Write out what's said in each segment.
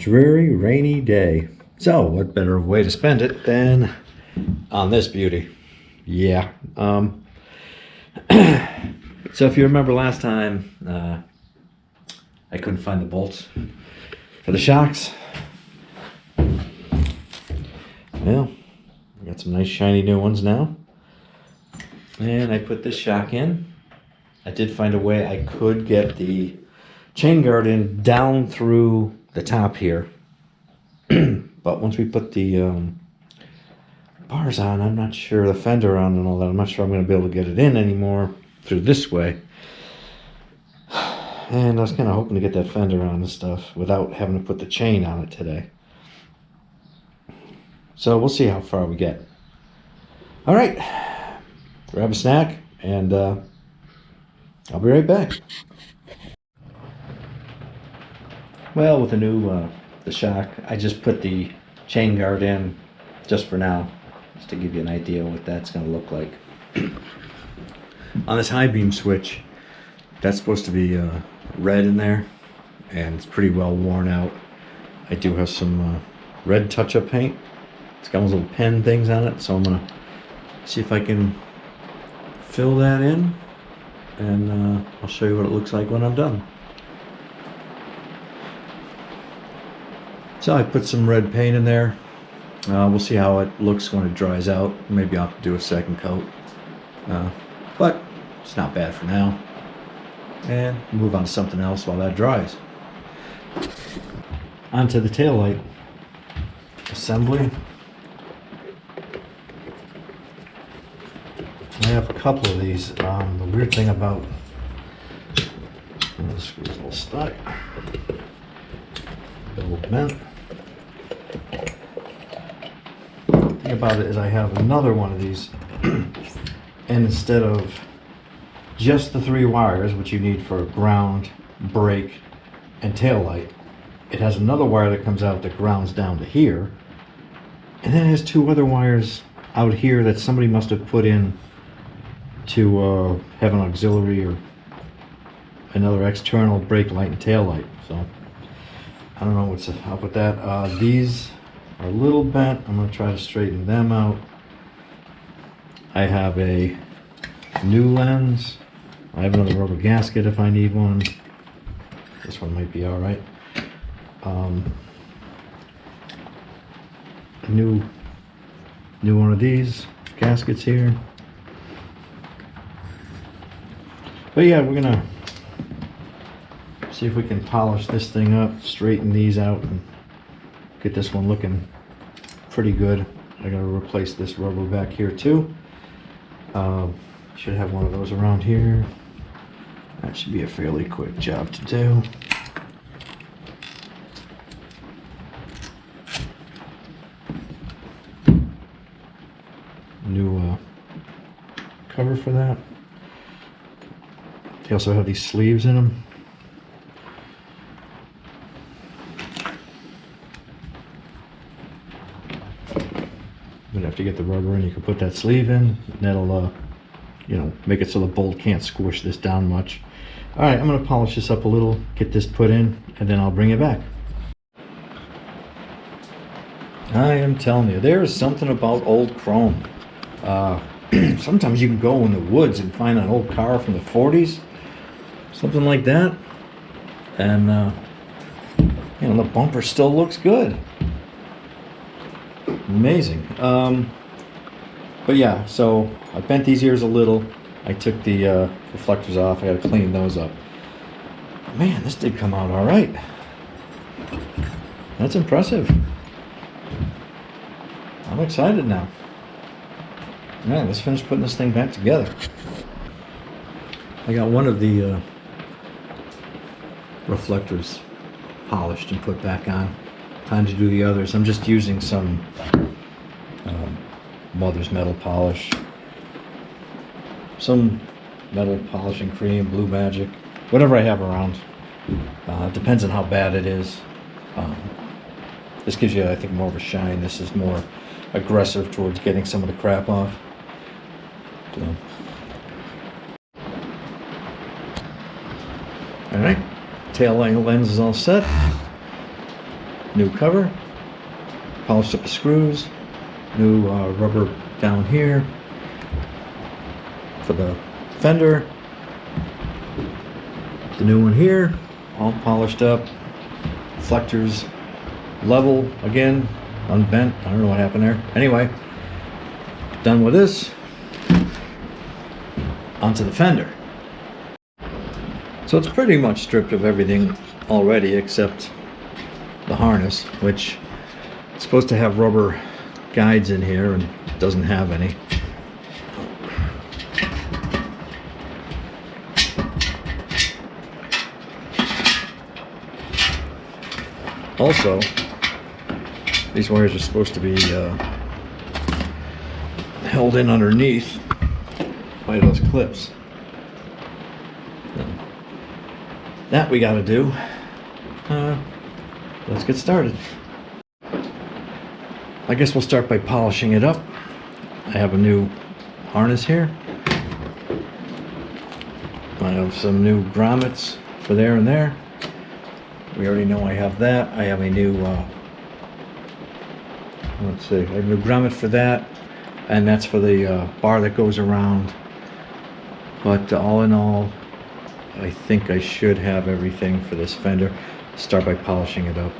dreary, rainy day. So, what better way to spend it than on this beauty? Yeah. So if you remember last time, I couldn't find the bolts for the shocks. Well, I got some nice shiny new ones now. And I put this shock in. I did find a way I could get the chain guard in down through the top here. But once we put the bars on, I'm not sure, the fender on and all that, I'm not sure I'm going to be able to get it in anymore through this way. And I was kind of hoping to get that fender on and stuff without having to put the chain on it today. So we'll see how far we get. All right, grab a snack and I'll be right back. Well, with the new the shock, I just put the chain guard in just for now, just to give you an idea of what that's going to look like. On this high beam switch, that's supposed to be red in there, and it's pretty well worn out. I do have some red touch-up paint. It's got those little pen things on it, so I'm gonna see if I can fill that in, and I'll show you what it looks like when I'm done. So I put some red paint in there. We'll see how it looks when it dries out. Maybe I'll have to do a second coat, but it's not bad for now. And move on to something else while that dries. Onto the taillight assembly. I have a couple of these. The weird thing about the screw's a little stuck, a little bent. The thing about it is I have another one of these, and instead of just the 3 wires, which you need for ground, brake, and tail light, it has another wire that comes out that grounds down to here, and then it has 2 other wires out here that somebody must have put in to have an auxiliary or another external brake light and tail light. So I don't know what's up with that. These are a little bent. I'm going to try to straighten them out. I have a new lens. I have another rubber gasket if I need one. This one might be all right. A new one of these gaskets here. But yeah, we're gonna see if we can polish this thing up, straighten these out, and get this one looking pretty good. I gotta replace this rubber back here too. Should have one of those around here. That should be a fairly quick job to do. New cover for that. They also have these sleeves in them. You'd have to get the rubber in. You can put that sleeve in, and that'll you know, make it so the bolt can't squish this down much. All right, I'm going to polish this up a little, get this put in, and then I'll bring it back. I am telling you, there is something about old chrome. Sometimes you can go in the woods and find an old car from the 40s, something like that, and you know, the bumper still looks good. Amazing. But yeah, so I bent these ears a little. I took the reflectors off. I got to clean those up. Man, this did come out all right. That's impressive. I'm excited now. Man, let's finish putting this thing back together. I got one of the reflectors polished and put back on. Time to do the others. I'm just using some Mother's metal polish, some metal polishing cream, Blue Magic, whatever I have around. It depends on how bad it is. This gives you, I think, more of a shine. This is more aggressive towards getting some of the crap off. So. All right, tail light lens is all set. new cover, polished up the screws, new rubber down here for the fender, the new one here, all polished up, reflectors level again, unbent. I don't know what happened there. Anyway, done with this, onto the fender. So it's pretty much stripped of everything already except the harness, which is supposed to have rubber guides in here and doesn't have any. Also, these wires are supposed to be held in underneath by those clips. That we got to do. Let's get started. I guess we'll start by polishing it up. I have a new harness here. I have some new grommets for there and there. We already know I have that. I have a new, let's see, I have a new grommet for that, and that's for the bar that goes around. But all in all, I think I should have everything for this fender. Start by polishing it up.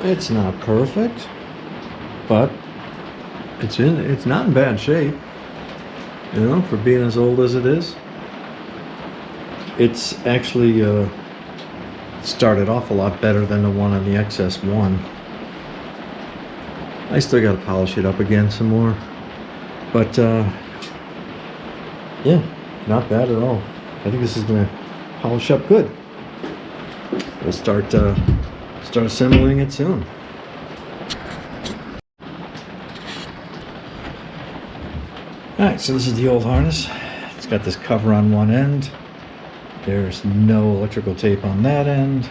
It's not perfect, but it's not in bad shape, you know, for being as old as it is. It's actually started off a lot better than the one on the XS1. I still got to polish it up again some more, but yeah, not bad at all. I think this is going to polish up good. We'll start assembling it soon. Alright, so this is the old harness. It's got this cover on one end. There's no electrical tape on that end.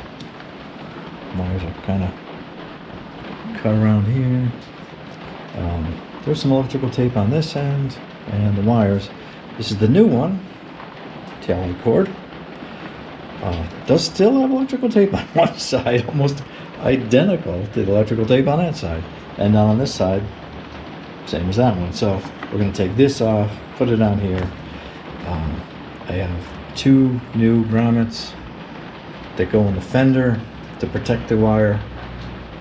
Wires are kind of cut around here. There's some electrical tape on this end, and the wires. This is the new one, Talon cord. Does still have electrical tape on one side, almost identical to the electrical tape on that side. And now on this side, same as that one. So we're going to take this off, put it on here. I have two new grommets that go in the fender to protect the wire.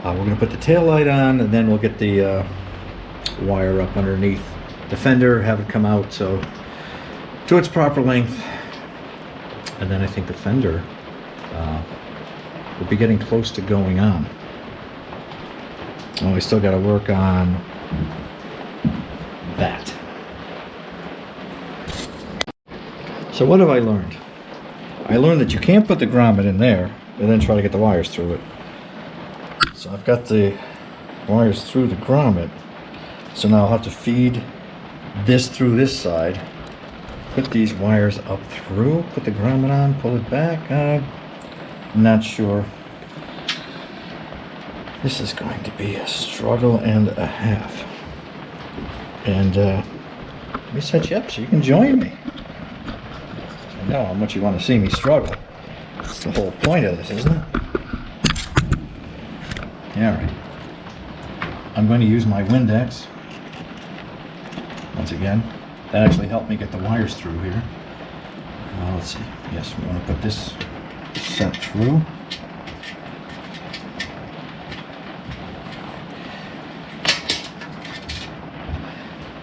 We're going to put the tail light on, and then we'll get the wire up underneath the fender, have it come out so to its proper length. And then I think the fender will be getting close to going on. Oh, we still got to work on that. So what have I learned? I learned that you can't put the grommet in there and then try to get the wires through it. So I've got the wires through the grommet. So now I'll have to feed this through this side. Put these wires up through, put the grommet on, pull it back. I'm not sure. This is going to be a struggle and a half. And we set you up so you can join me. I know how much you want to see me struggle. That's the whole point of this, isn't it? Alright. I'm going to use my Windex. Once again. That actually helped me get the wires through here. Let's see. Yes, we want to put this set through.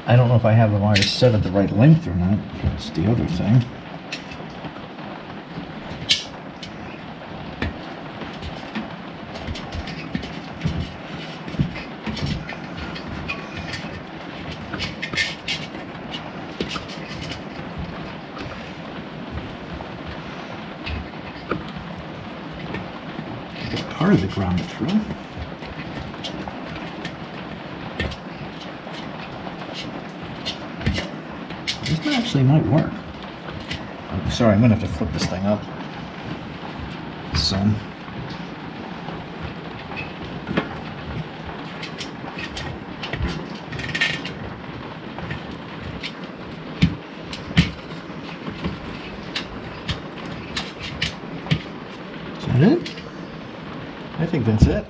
I don't know if I have the wires set at the right length or not. That's the other thing. Part of the grommet through. This actually might work. I'm sorry, I'm gonna have to flip this thing up some. think that's it.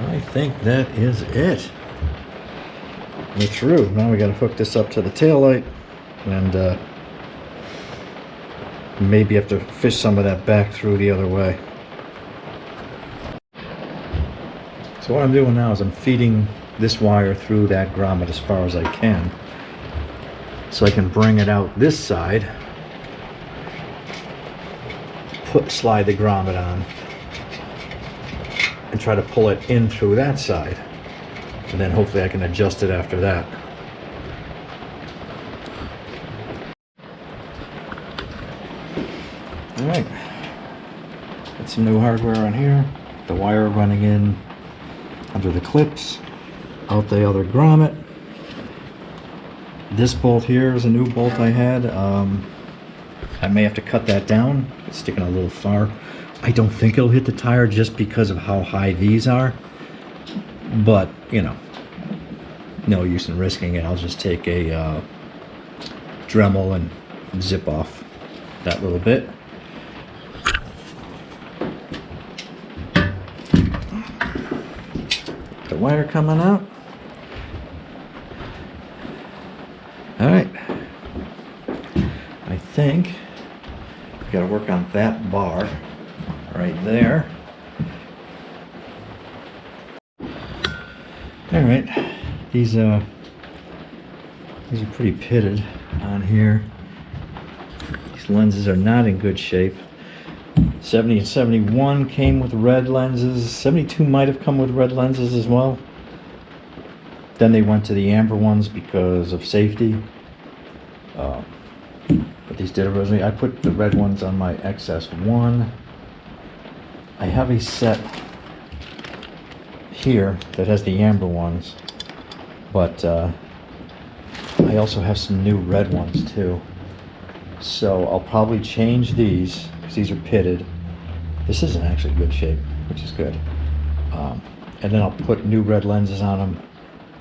I think that is it. We're through. Now we got to hook this up to the taillight and maybe have to fish some of that back through the other way. So what I'm doing now is I'm feeding this wire through that grommet as far as I can, so I can bring it out this side, slide the grommet on, and try to pull it in through that side, and then hopefully I can adjust it after that. Alright, got some new hardware on here, the wire running in under the clips, out the other grommet. This bolt here is a new bolt I had. I may have to cut that down. It's sticking a little far. I don't think it'll hit the tire just because of how high these are, but you know, no use in risking it. I'll just take a Dremel and zip off that little bit. The wire coming out. All right, I think we got to work on that bar right there. All right, these are pretty pitted on here. These lenses are not in good shape. 70 and 71 came with red lenses. 72 might have come with red lenses as well. Then they went to the amber ones because of safety. But these did originally. I put the red ones on my XS1. I have a set here that has the amber ones, but I also have some new red ones too. So I'll probably change these because these are pitted. This is in actually good shape, which is good. And then I'll put new red lenses on them.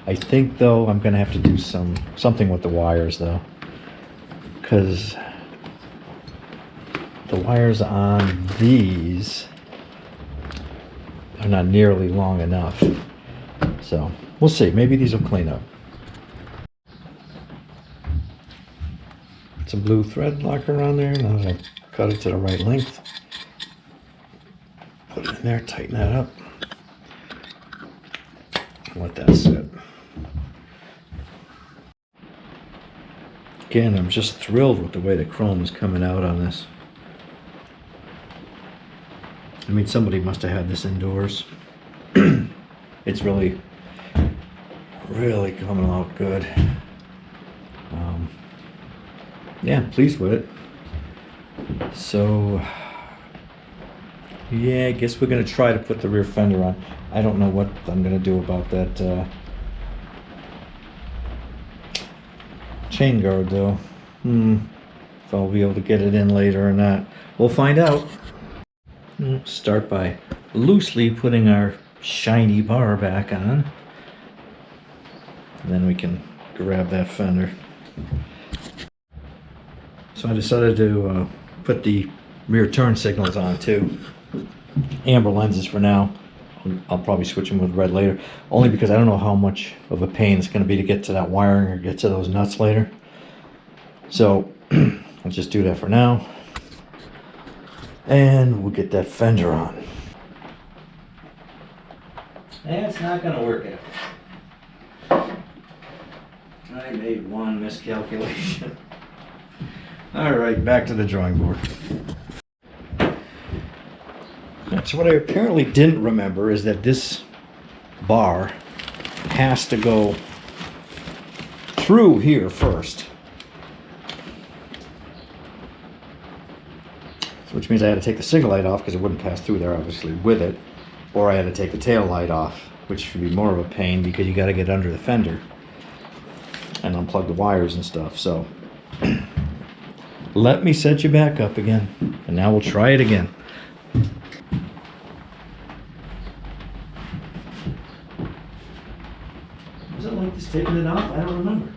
I think though I'm gonna have to do something with the wires though, because the wires on these are not nearly long enough. So we'll see. Maybe these will clean up. Some blue thread locker on there. Now that I cut it to the right length, put it in there, tighten that up, let that sit. Again, I'm just thrilled with the way the chrome is coming out on this. I mean, somebody must have had this indoors. It's really coming out good. Yeah, pleased with it. So, yeah, I guess we're gonna try to put the rear fender on. I don't know what I'm gonna do about that chain guard though. If I'll be able to get it in later or not. We'll find out. Start by loosely putting our shiny bar back on. And then we can grab that fender. So I decided to put the rear turn signals on too. Amber lenses for now. I'll probably switch them with red later. Only because I don't know how much of a pain it's going to be to get to that wiring or get to those nuts later. So I'll just do that for now. And we'll get that fender on. And it's not going to work out. I made one miscalculation. Alright, back to the drawing board. So what I apparently didn't remember is that this bar has to go through here first. So which means I had to take the signal light off because it wouldn't pass through there obviously with it. Or I had to take the tail light off, which should be more of a pain because you got to get under the fender and unplug the wires and stuff. So let me set you back up again, and now we'll try it again. Was it like this taking it off? I don't remember.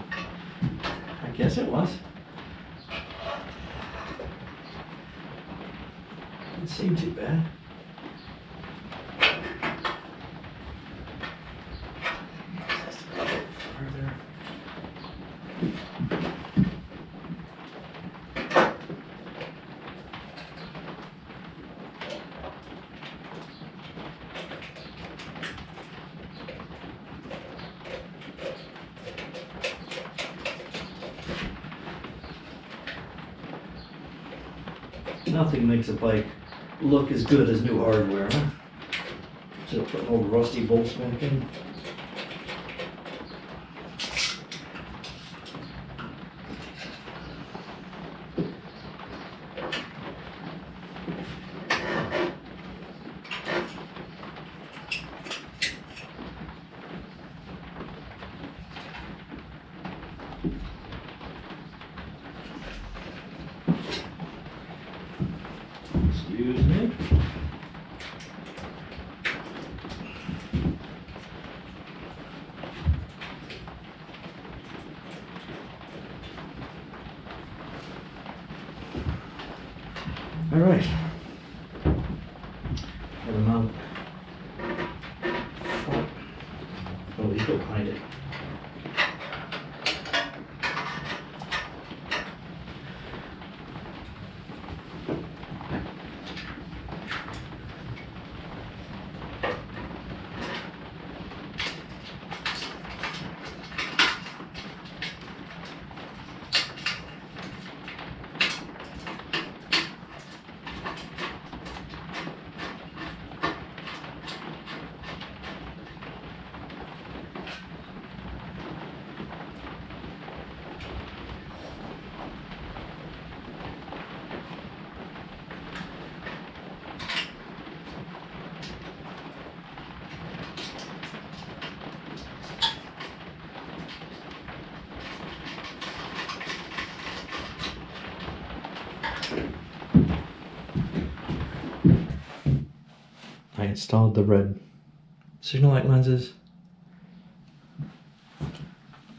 I guess it was. seem too bad. Further. Nothing makes a bike look as good as new hardware, huh? So put old rusty bolts back in. Excuse me. All right. Get them out. Oh, you go behind it. I installed the red signal light lenses.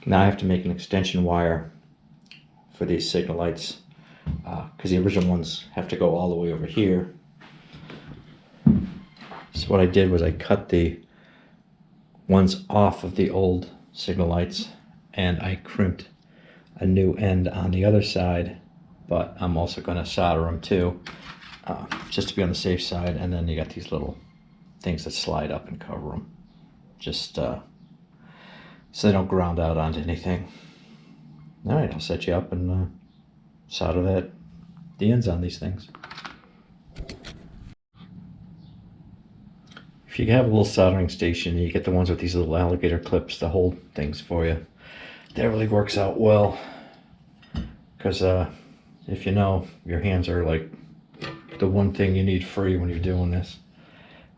Now I have to make an extension wire for these signal lights because the original ones have to go all the way over here. So what I did was I cut the ones off of the old signal lights and I crimped a new end on the other side, but I'm also going to solder them too, just to be on the safe side. And then you got these little things that slide up and cover them, just so they don't ground out onto anything. All right, I'll set you up and solder the ends on these things. If you have a little soldering station, you get the ones with these little alligator clips to hold things for you. That really works out well, because if you know, your hands are like the one thing you need free when you're doing this.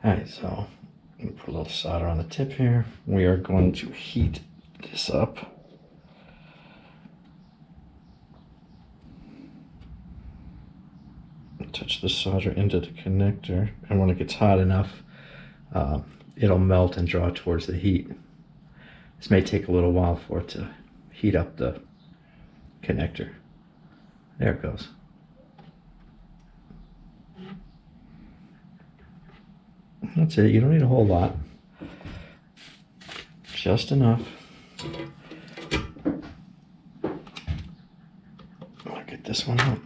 All right, so I'm gonna put a little solder on the tip here. We are going to heat this up. Touch the solder into the connector, and when it gets hot enough, it'll melt and draw towards the heat. This may take a little while for it to heat up the connector. There it goes. That's it. You don't need a whole lot. Just enough. I'll get this one out.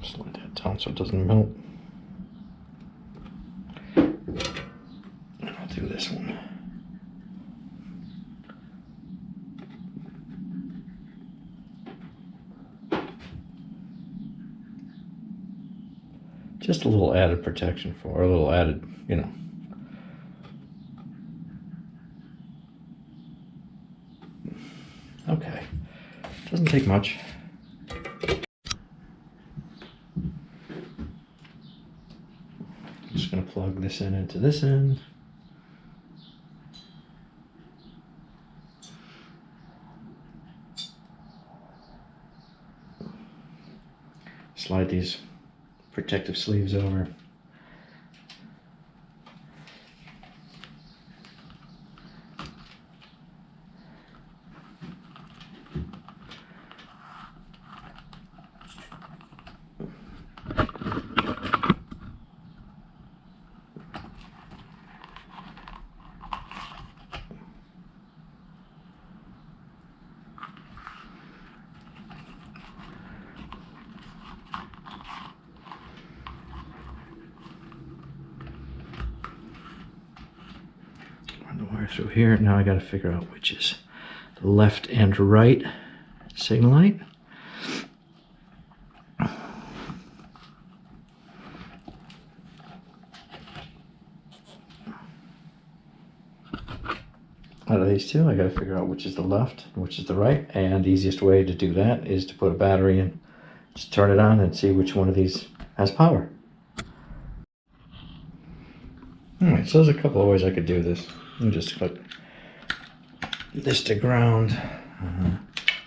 Slide that down so it doesn't melt. And I'll do this one. Just a little added protection for, a little added, you know. Okay, doesn't take much. I'm just gonna plug this in into this end. Slide these protective sleeves over. through here. Now I got to figure out which is the left and right signal light. Out of these two, I got to figure out which is the left and which is the right. And the easiest way to do that is to put a battery in, just turn it on and see which one of these has power. Alright, so there's a couple of ways I could do this. Let me just put this to ground.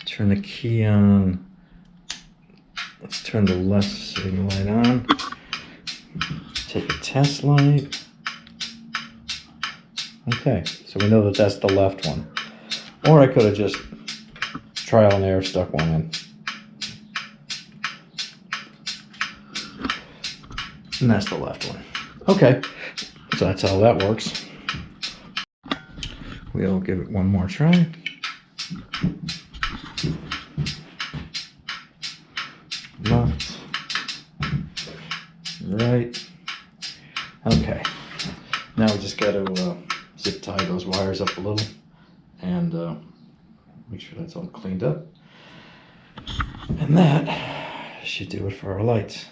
Turn the key on. Let's turn the left signal light on. Take a test light. Okay, so we know that that's the left one. Or I could have just trial and error stuck one in. And that's the left one. Okay, so that's how that works. We'll give it one more try. Left, right. Okay, now we just got to zip tie those wires up a little and make sure that's all cleaned up. And that should do it for our lights.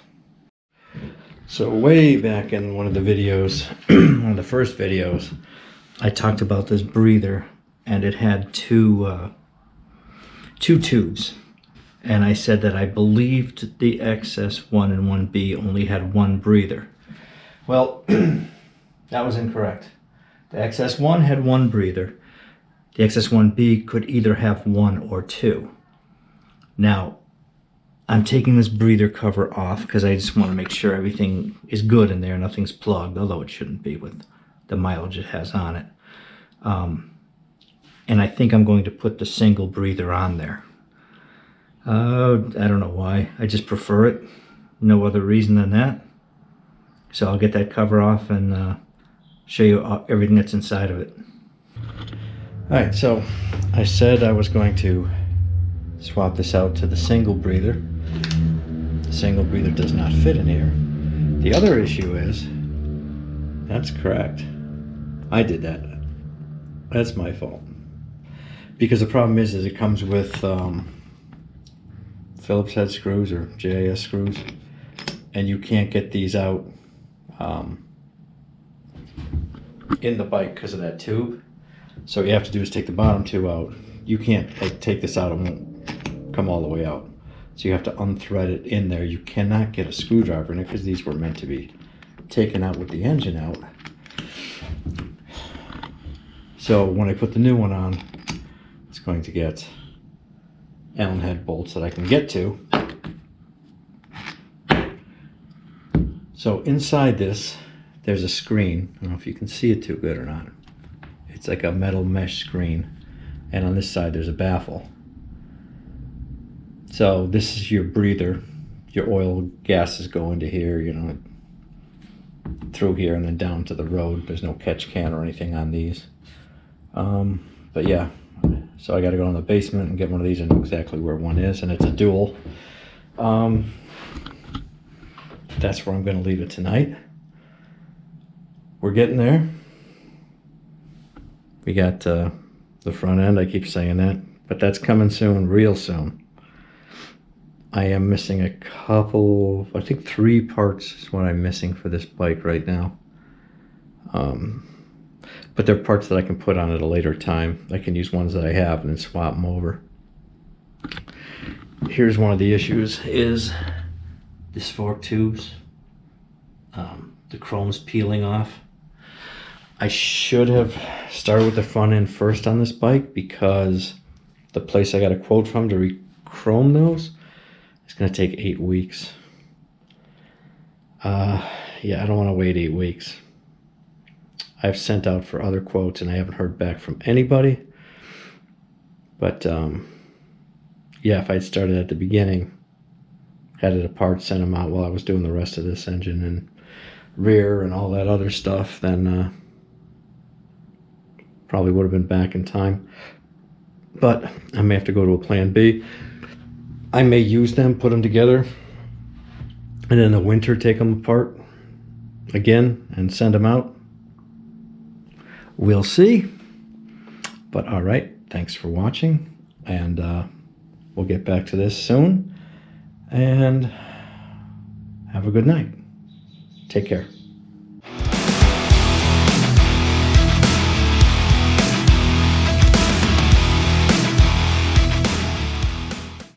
So way back in one of the videos, one of the first videos, I talked about this breather, and it had two tubes. And I said that I believed the XS1 and 1B only had one breather. Well, that was incorrect. The XS1 had one breather. The XS1B could either have one or two. Now, I'm taking this breather cover off because I just want to make sure everything is good in there, nothing's plugged, although it shouldn't be with the mileage it has on it. And I think I'm going to put the single breather on there. I don't know why. I just prefer it. No other reason than that. So I'll get that cover off and show you everything that's inside of it. Alright, so I said I was going to swap this out to the single breather. The single breather does not fit in here. The other issue is, that's correct. I did that. That's my fault. Because the problem is it comes with Phillips head screws or JIS screws, and you can't get these out in the bike because of that tube. So what you have to do is take the bottom two out. You can't take this out, it won't come all the way out. So you have to unthread it in there. You cannot get a screwdriver in it because these were meant to be taken out with the engine out. So when I put the new one on, it's going to get Allen head bolts that I can get to. So inside this, there's a screen. I don't know if you can see it too good or not. It's like a metal mesh screen. And on this side, there's a baffle. So this is your breather. Your oil gases go into here, you know, through here and then down to the road. There's no catch can or anything on these. But yeah, so I got to go in the basement and get one of these. I know exactly where one is, and it's a dual. That's where I'm going to leave it tonight. We're getting there. We got the front end, I keep saying that, but that's coming soon, real soon. I am missing a couple, I think 3 parts is what I'm missing for this bike right now. But they're parts that I can put on at a later time. I can use ones that I have and then swap them over. Here's one of the issues is this fork tubes. The chrome's peeling off. I should have started with the front end first on this bike because the place I got a quote from to re-chrome those, it's going to take 8 weeks. Yeah, I don't want to wait 8 weeks. I've sent out for other quotes and I haven't heard back from anybody. But yeah, if I'd started at the beginning, had it apart, sent them out while I was doing the rest of this engine and rear and all that other stuff, then probably would have been back in time. But I may have to go to a plan B. I may use them, put them together, and in the winter take them apart again and send them out. We'll see. But all right, thanks for watching, and we'll get back to this soon. And have a good night. Take care.